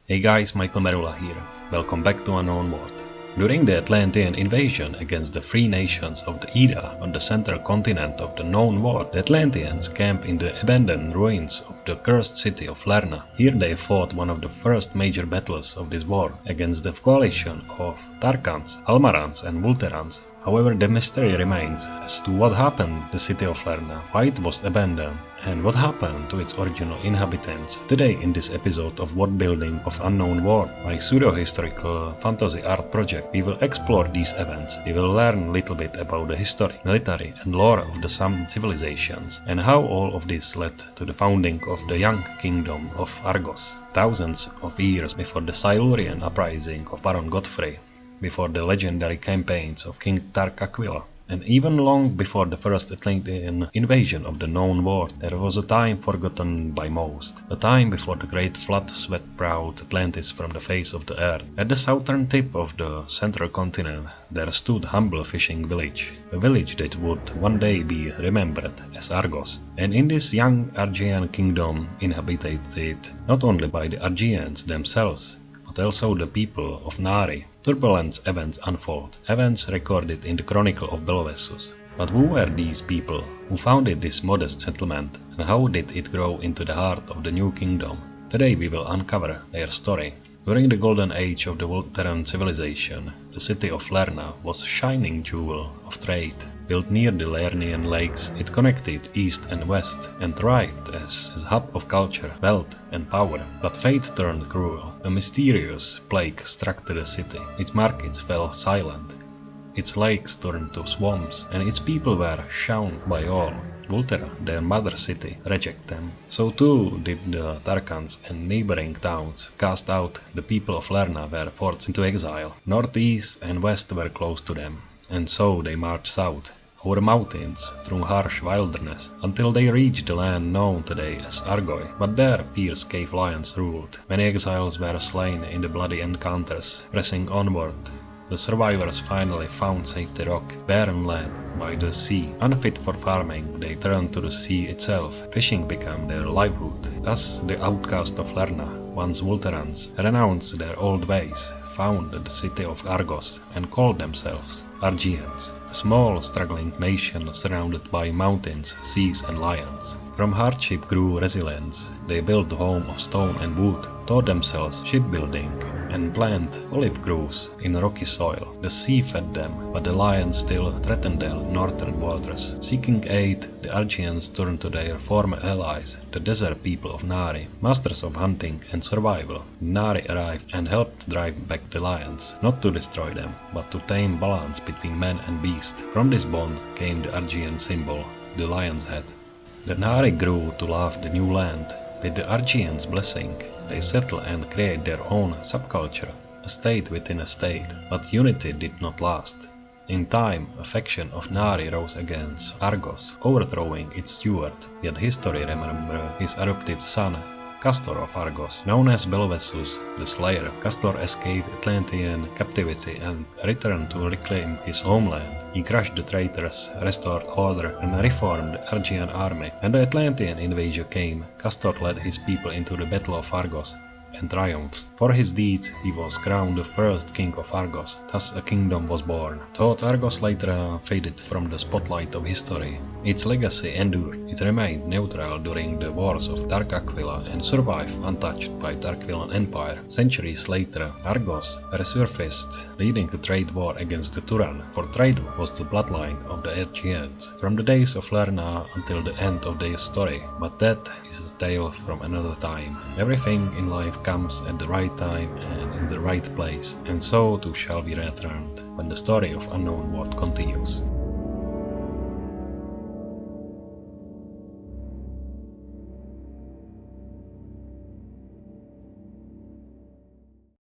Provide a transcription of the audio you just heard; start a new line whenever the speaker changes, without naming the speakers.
Hey guys, Michael Merulla here. Welcome back to Unknown World. During the Atlantean invasion against the three nations of the Ida on the central continent of the known world, the Atlanteans camped in the abandoned ruins of the cursed city of Lerna. Here they fought one of the first major battles of this war against the coalition of Tarkans, Almarans and Wolterans. However, the mystery remains as to what happened to the city of Lerna, why it was abandoned, and what happened to its original inhabitants. Today in this episode of Worldbuilding of Unknown World, my pseudo-historical fantasy art project, we will explore these events. We will learn a little bit about the history, military and lore of the some civilizations, and how all of this led to the founding of the young Kingdom of Argos, thousands of years before the Silurian uprising of Baron Godfrey, before the legendary campaigns of King Tarquin, and even long before the first Atlantean invasion of the known world. There was a time forgotten by most, a time before the great flood swept proud Atlantis from the face of the earth. At the southern tip of the central continent there stood humble fishing village, a village that would one day be remembered as Argos. And in this young Argean kingdom inhabited not only by the Argeans themselves, but also the people of Nari. Turbulent events unfold, events recorded in the Chronicle of Belvesus. But who were these people who founded this modest settlement, and how did it grow into the heart of the new kingdom? Today we will uncover their story. During the golden age of the Wolteran civilization, the city of Lerna was a shining jewel of trade. Built near the Lernian lakes, it connected east and west and thrived as a hub of culture, wealth and power. But fate turned cruel. A mysterious plague struck the city. Its markets fell silent. Its lakes turned to swamps, and its people were shunned by all. Wolteran, their mother city, rejected them. So too did the Tarkans, and neighboring towns cast out the people of Lerna were forced into exile. North, east and west were closed to them, and so they marched south, over mountains, through harsh wilderness, until they reached the land known today as Argoi. But there fierce cave lions ruled. Many exiles were slain in the bloody encounters. Pressing onward, the survivors finally found safety rock, barren land by the sea. Unfit for farming, they turned to the sea itself. Fishing became their livelihood. Thus the outcasts of Lerna, once Wolterans, renounced their old ways, founded the city of Argos, and called themselves Argeans, a small struggling nation surrounded by mountains, seas and lions. From hardship grew resilience. They built a home of stone and wood, taught themselves shipbuilding, and planted olive groves in rocky soil. The sea fed them, but the lions still threatened their northern waters. Seeking aid, the Argeans turned to their former allies, the desert people of Nari. Masters of hunting and survival, Nari arrived and helped drive back the lions, not to destroy them, but to tame balance between man and beast. From this bond came the Argean symbol, the lion's head. The Nari grew to love the new land. With the Argeans' blessing, they settle and create their own subculture, a state within a state. But unity did not last. In time, a faction of Nari rose against Argos, overthrowing its steward. Yet history remembers his adoptive son, Castor of Argos. Known as Belvesus, the Slayer, Castor escaped Atlantean captivity and returned to reclaim his homeland. He crushed the traitors, restored order, and reformed the Argean army. When the Atlantean invasion came, Castor led his people into the Battle of Argos and triumphed. For his deeds he was crowned the first king of Argos. Thus a kingdom was born. Though Argos later faded from the spotlight of history, its legacy endured. It remained neutral during the wars of Tarquin and survived untouched by Tarquin Empire. Centuries later, Argos resurfaced, leading a trade war against the Turan, for trade was the bloodline of the Argeans, from the days of Lerna until the end of their story. But that is a tale from another time. Everything in life comes at the right time and in the right place, and so too shall be returned when the story of Unknown World continues.